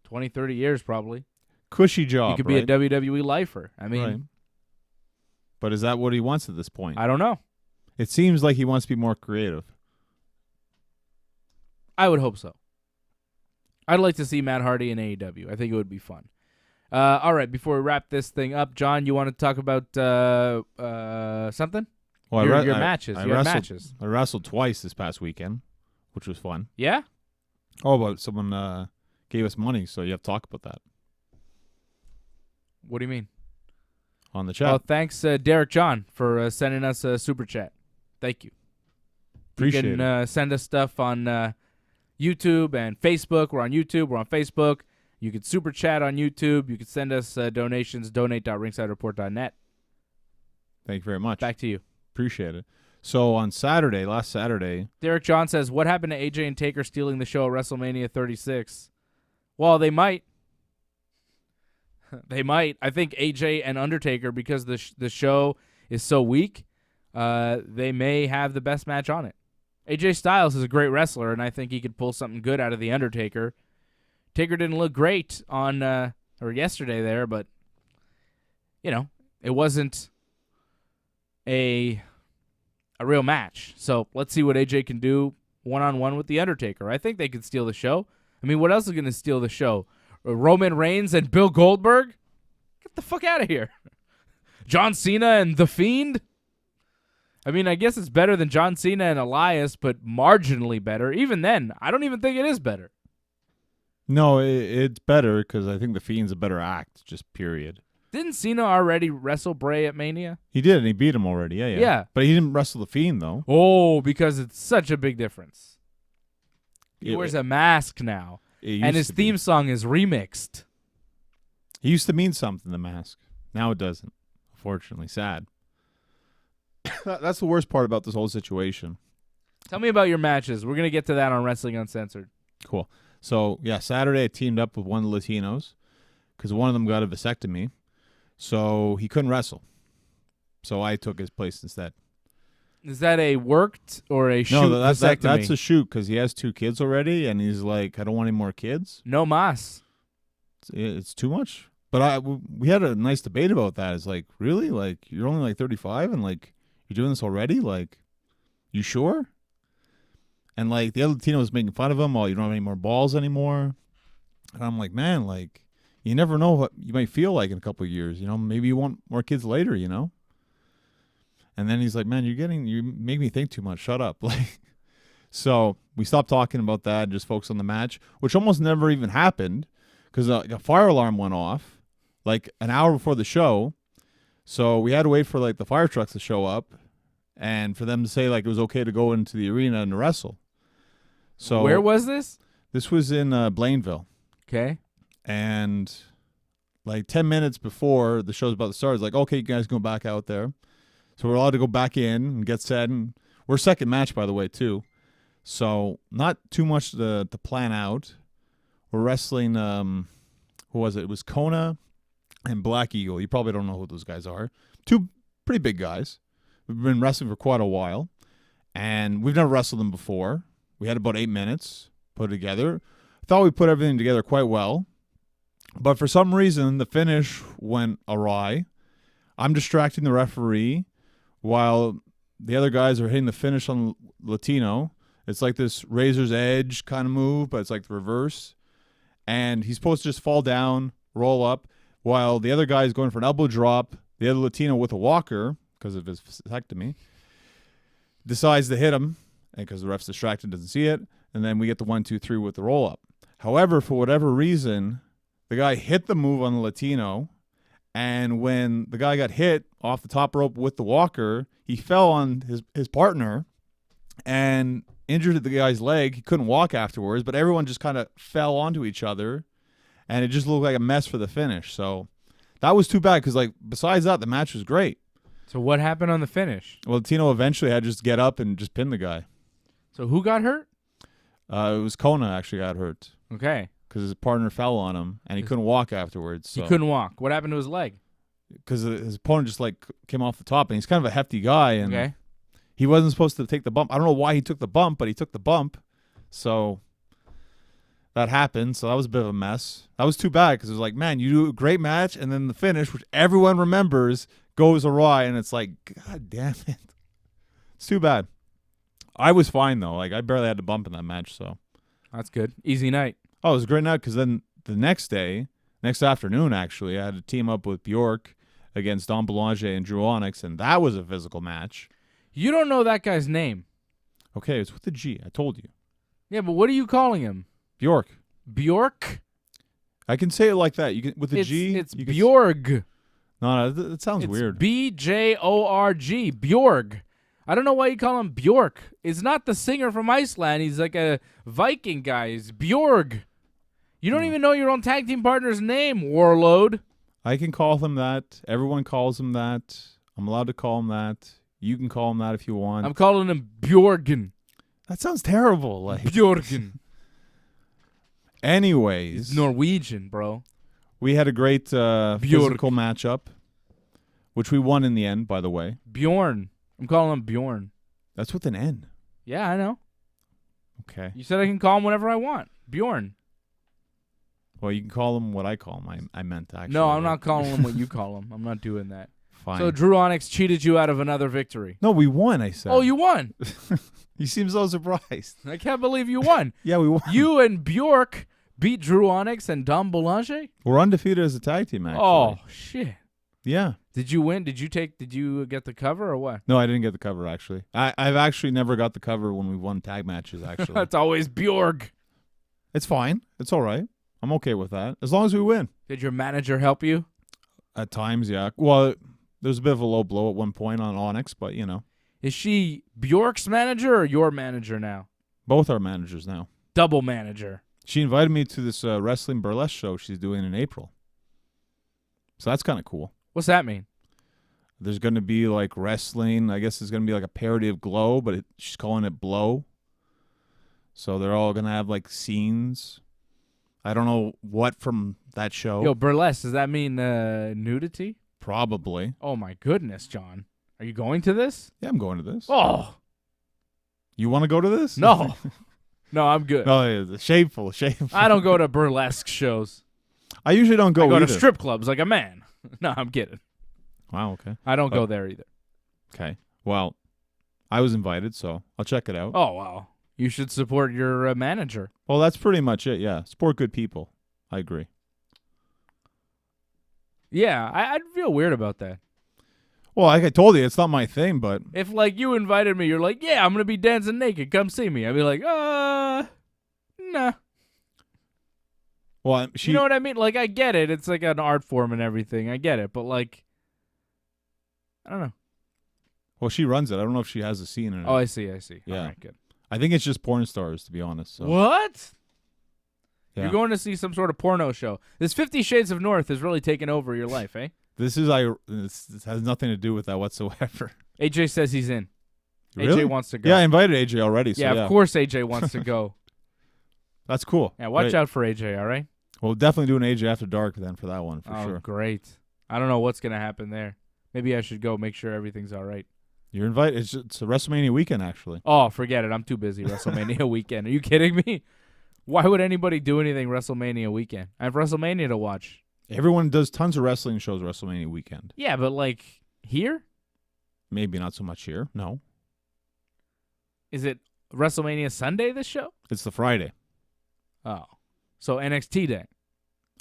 20, 30 years probably. Cushy job, You could be a WWE lifer. Right. But is that what he wants at this point? I don't know. It seems like he wants to be more creative. I would hope so. I'd like to see Matt Hardy in AEW. I think it would be fun. All right, before we wrap this thing up, John, you want to talk about something? Well, your matches. I wrestled twice this past weekend, which was fun. Yeah? Oh, but someone gave us money, so you have to talk about that. What do you mean? On the chat. Well, thanks, Derek John, for sending us a super chat. Thank you. Appreciate it. You can send us stuff on YouTube and Facebook. We're on YouTube. We're on Facebook. You can super chat on YouTube. You can send us donations, donate.ringsidereport.net. Thank you very much. Back to you. Appreciate it. So on last Saturday. Derek John says, what happened to AJ and Taker stealing the show at WrestleMania 36? Well, they might. They might. I think AJ and Undertaker, because the show is so weak, they may have the best match on it. AJ Styles is a great wrestler, and I think he could pull something good out of the Undertaker. Taker didn't look great on or yesterday there, but it wasn't a real match. So let's see what AJ can do one-on-one with the Undertaker. I think they could steal the show. I mean, what else is going to steal the show? Roman Reigns and Bill Goldberg? Get the fuck out of here. John Cena and The Fiend? I mean, I guess it's better than John Cena and Elias, but marginally better. Even then, I don't even think it is better. No, it's better because I think The Fiend's a better act, just period. Didn't Cena already wrestle Bray at Mania? He did, and he beat him already. Yeah. But he didn't wrestle The Fiend, though. Oh, because it's such a big difference. He wears a mask now, and his theme song is remixed. It used to mean something, the mask. Now it doesn't. Unfortunately, sad. That's the worst part about this whole situation. Tell me about your matches. We're going to get to that on Wrestling Uncensored. Cool. So, Saturday I teamed up with one of the Latinos because one of them got a vasectomy, so he couldn't wrestle. So I took his place instead. Is that a worked or a shoot vasectomy? That's a shoot because he has 2 kids already, and he's like, I don't want any more kids. No mas. It's too much. But we had a nice debate about that. It's like, really? Like, you're only like 35 and like you're doing this already? Like, you sure? And like the other Latino was making fun of him, you don't have any more balls anymore. And I'm like, man, like, you never know what you might feel like in a couple of years. Maybe you want more kids later, And then he's like, man, you make me think too much. Shut up. Like, so we stopped talking about that and just focused on the match, which almost never even happened because a fire alarm went off like an hour before the show. So we had to wait for like the fire trucks to show up and for them to say like it was okay to go into the arena and wrestle. So where was this? This was in Blainville. Okay. And like 10 minutes before the show's about to start, it's like, okay, you guys go back out there. So we're allowed to go back in and get set. And we're second match, by the way, too. So not too much to plan out. We're wrestling, who was it? It was Kona and Black Eagle. You probably don't know who those guys are. 2 pretty big guys. We've been wrestling for quite a while. And we've never wrestled them before. We had about 8 minutes put together. I thought we put everything together quite well. But for some reason, the finish went awry. I'm distracting the referee while the other guys are hitting the finish on Latino. It's like this razor's edge kind of move, but it's like the reverse. And he's supposed to just fall down, roll up, while the other guy is going for an elbow drop. The other Latino with a walker, because of his vasectomy, decides to hit him, and because the ref's distracted, doesn't see it. And then we get the 1, 2, 3 with the roll up. However, for whatever reason, the guy hit the move on the Latino. And when the guy got hit off the top rope with the walker, he fell on his partner and injured the guy's leg. He couldn't walk afterwards, but everyone just kind of fell onto each other, and it just looked like a mess for the finish. So that was too bad because, like, besides that, the match was great. So what happened on the finish? Well, Latino eventually had to just get up and just pin the guy. So who got hurt? It was Kona actually got hurt. Okay. Because his partner fell on him, and he couldn't walk afterwards. So. He couldn't walk. What happened to his leg? Because his opponent just, like, came off the top, and he's kind of a hefty guy, and Okay. he wasn't supposed to take the bump. I don't know why he took the bump, but he took the bump. So that happened. So that was a bit of a mess. That was too bad because it was like, man, you do a great match, and then the finish, which everyone remembers, goes awry, and it's like, God damn it. It's too bad. I was fine, though. Like, I barely had to bump in that match, so. That's good. Easy night. Oh, it was a great night because then the next afternoon, actually, I had to team up with Bjork against Don Boulanger and Drew Onyx, and that was a physical match. You don't know that guy's name. Okay, it's with the G. I told you. Yeah, but what are you calling him? Bjork. Bjork? I can say it like that. You can with the G. It's Bjorg. No, that sounds It's weird. Bjorg. Bjorg. I don't know why you call him Bjork. It's not the singer from Iceland. He's like a Viking guy. He's Bjorg. You don't even know your own tag team partner's name, Warlord. I can call him that. Everyone calls him that. I'm allowed to call him that. You can call him that if you want. I'm calling him Bjorgen. That sounds terrible. Like Bjorgen. Anyways. He's Norwegian, bro. We had a great physical matchup, which we won in the end, by the way. Bjorn. I'm calling him Bjorn. That's with an N. Yeah, I know. Okay. You said I can call him whatever I want. Bjorn. Well, you can call him what I call him. I meant actually. No, I'm not calling him what you call him. I'm not doing that. Fine. So Drew Onyx cheated you out of another victory. No, we won, I said. Oh, you won. You seem so surprised. I can't believe you won. Yeah, we won. You and Bjork beat Drew Onyx and Dom Boulanger? We're undefeated as a tag team, actually. Oh, shit. Yeah. Did you win? Did you get the cover or what? No, I didn't get the cover, actually. I've actually never got the cover when we won tag matches, actually. That's always Bjorg. It's fine. It's all right. I'm okay with that. As long as we win. Did your manager help you? At times, yeah. Well, there's a bit of a low blow at one point on Onyx, but, you know. Is she Bjork's manager or your manager now? Both are managers now. Double manager. She invited me to this wrestling burlesque show she's doing in April. So that's kind of cool. What's that mean? There's going to be, like, wrestling. I guess it's going to be like a parody of Glow, but she's calling it Blow. So they're all going to have, like, scenes. I don't know what from that show. Yo, burlesque, does that mean nudity? Probably. Oh, my goodness, John. Are you going to this? Yeah, I'm going to this. Oh. You want to go to this? No. No, I'm good. No, yeah, shameful. I don't go to burlesque shows. I usually don't go I go either. to strip clubs like a man. No, I'm kidding. Wow, okay. I don't go there either. Okay. Well, I was invited, so I'll check it out. Oh, wow. You should support your manager. Well, that's pretty much it, yeah. Support good people. I agree. Yeah, I'd feel weird about that. Well, like I told you, it's not my thing, but... If, like, you invited me, you're like, yeah, I'm going to be dancing naked. Come see me. I'd be like, nah. Well, You know what I mean? Like, I get it. It's like an art form and everything. I get it. But, like, I don't know. Well, she runs it. I don't know if she has a scene in it. Oh, I see. Yeah. All right, good. I think it's just porn stars, to be honest. So. What? Yeah. You're going to see some sort of porno show. This 50 Shades of North has really taken over your life, eh? This has nothing to do with that whatsoever. AJ says he's in. Really? AJ wants to go. Yeah, I invited AJ already. So yeah, of course AJ wants to go. That's cool. Yeah, watch Great. out for AJ, all right? We'll definitely do an AJ After Dark then for that one, for Oh, sure. great. I don't know what's going to happen there. Maybe I should go make sure everything's all right. You're invited. It's a WrestleMania weekend, actually. Oh, forget it. I'm too busy WrestleMania weekend. Are you kidding me? Why would anybody do anything WrestleMania weekend? I have WrestleMania to watch. Everyone does tons of wrestling shows WrestleMania weekend. Yeah, but like here? Maybe not so much here. No. Is it WrestleMania Sunday, this show? It's the Friday. Oh. So NXT Day.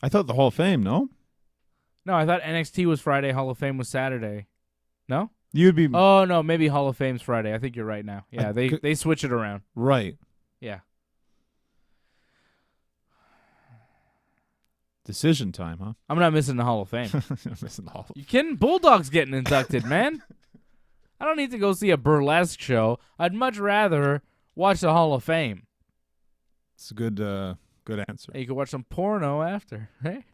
I thought the Hall of Fame, no? No, I thought NXT was Friday, Hall of Fame was Saturday. No? You'd be... Oh, no, maybe Hall of Fame's Friday. I think you're right now. Yeah, they switch it around. Right. Yeah. Decision time, huh? I'm not missing the Hall of Fame. I'm missing the Hall of You kidding? Bulldog's getting inducted, man. I don't need to go see a burlesque show. I'd much rather watch the Hall of Fame. It's a good answer. Hey, you can watch some porno after. Hey?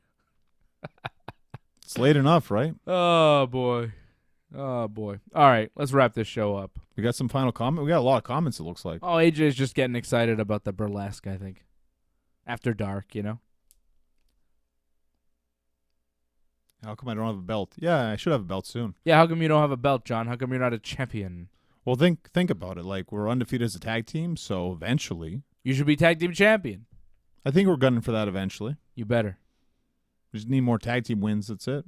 It's late enough, right? Oh, boy. Oh, boy. All right, let's wrap this show up. We got some final comment. We got a lot of comments, it looks like. Oh, AJ's just getting excited about the burlesque, I think. After dark, you know? How come I don't have a belt? Yeah, I should have a belt soon. Yeah, how come you don't have a belt, John? How come you're not a champion? Well, think about it. Like, we're undefeated as a tag team, so eventually... You should be tag team champion. I think we're gunning for that eventually. You better. We just need more tag team wins, that's it.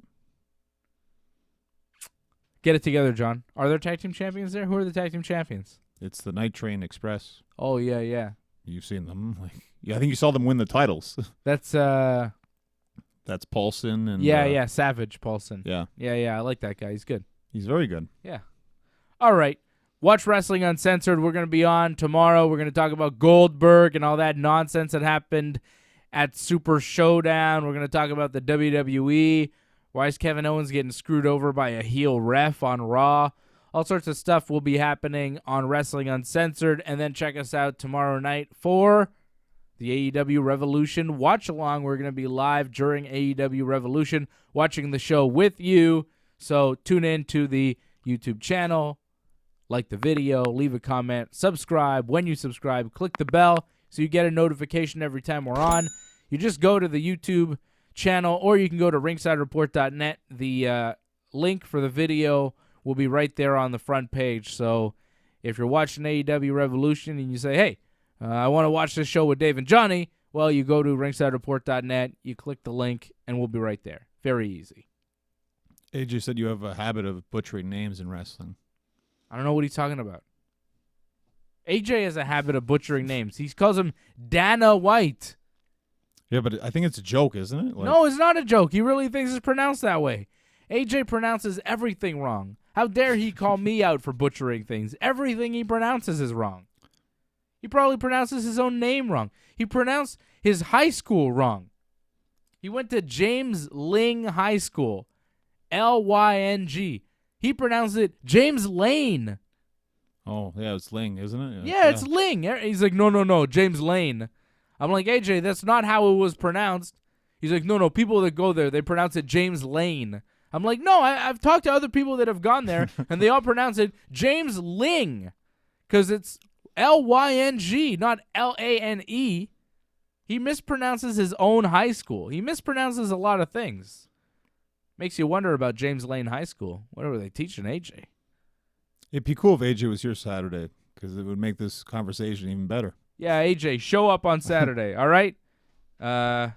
Get it together, John. Are there tag team champions there? Who are the tag team champions? It's the Night Train Express. Oh, yeah, yeah. You've seen them. Yeah, I think you saw them win the titles. That's, That's Paulson and... Yeah, Savage Paulson. Yeah. Yeah, I like that guy. He's good. He's very good. Yeah. All right. Watch Wrestling Uncensored. We're going to be on tomorrow. We're going to talk about Goldberg and all that nonsense that happened at Super Showdown. We're going to talk about the WWE. Why is Kevin Owens getting screwed over by a heel ref on Raw? All sorts of stuff will be happening on Wrestling Uncensored. And then check us out tomorrow night for the AEW Revolution watch-along. We're going to be live during AEW Revolution watching the show with you. So tune in to the YouTube channel. Like the video, leave a comment, subscribe. When you subscribe, click the bell so you get a notification every time we're on. You just go to the YouTube channel, or you can go to ringsidereport.net. The link for the video will be right there on the front page. So if you're watching AEW Revolution and you say, hey, I want to watch this show with Dave and Johnny, well, you go to ringsidereport.net, you click the link, and we'll be right there. Very easy. AJ said you have a habit of butchering names in wrestling. I don't know what he's talking about. AJ has a habit of butchering names. He calls him Dana White. Yeah, but I think it's a joke, isn't it? Like, no, it's not a joke. He really thinks it's pronounced that way. AJ pronounces everything wrong. How dare he call me out for butchering things? Everything he pronounces is wrong. He probably pronounces his own name wrong. He pronounced his high school wrong. He went to James Ling High School, Lyng. He pronounced it James Lane. Oh, yeah, it's Ling, isn't it? Yeah, it's Ling. He's like, no, James Lane. I'm like, AJ, that's not how it was pronounced. He's like, no, people that go there, they pronounce it James Lane. I'm like, no, I've talked to other people that have gone there, and they all pronounce it James Ling, because it's Lyng, not Lane. He mispronounces his own high school. He mispronounces a lot of things. Makes you wonder about James Lane High School. What were they teaching AJ? It'd be cool if AJ was here Saturday, because it would make this conversation even better. Yeah, AJ, show up on Saturday, all right? All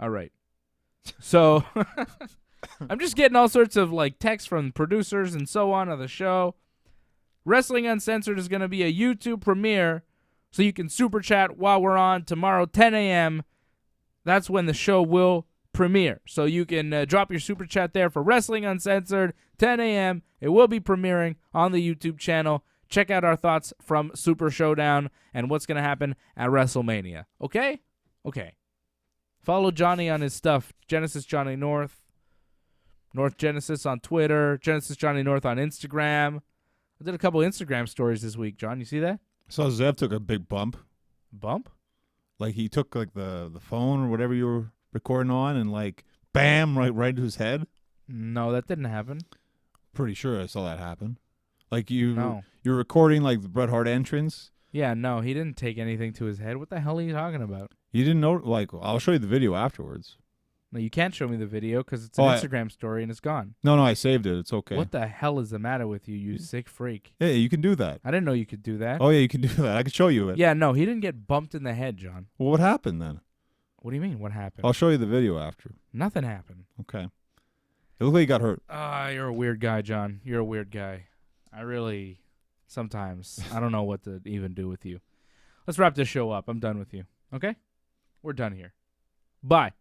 right. So, I'm just getting all sorts of, like, texts from producers and so on of the show. Wrestling Uncensored is going to be a YouTube premiere, so you can super chat while we're on tomorrow, 10 a.m. That's when the show will premiere. So you can drop your super chat there for Wrestling Uncensored, 10 a.m. It will be premiering on the YouTube channel. Check out our thoughts from Super Showdown and what's going to happen at WrestleMania. Okay? Okay. Follow Johnny on his stuff. Genesis Johnny North. North Genesis on Twitter. Genesis Johnny North on Instagram. I did a couple Instagram stories this week, John. You see that? So Zev took a big bump. Bump? Like, he took, like, the phone or whatever you were recording on and, like, bam, right into his head. No, that didn't happen. Pretty sure I saw that happen. Like, you're recording, like, the Bret Hart entrance. Yeah, no, he didn't take anything to his head. What the hell are you talking about? You didn't know? Like, I'll show you the video afterwards. No, you can't show me the video because it's an Instagram story and it's gone. No, I saved it. It's okay. What the hell is the matter with you, you sick freak? Yeah, you can do that. I didn't know you could do that. Oh, yeah, you can do that. I can show you it. Yeah, no, he didn't get bumped in the head, John. Well, what happened then? What do you mean, what happened? I'll show you the video after. Nothing happened. Okay. It looked like he got hurt. You're a weird guy, John. You're a weird guy. I really Sometimes. I don't know what to even do with you. Let's wrap this show up. I'm done with you. Okay? We're done here. Bye.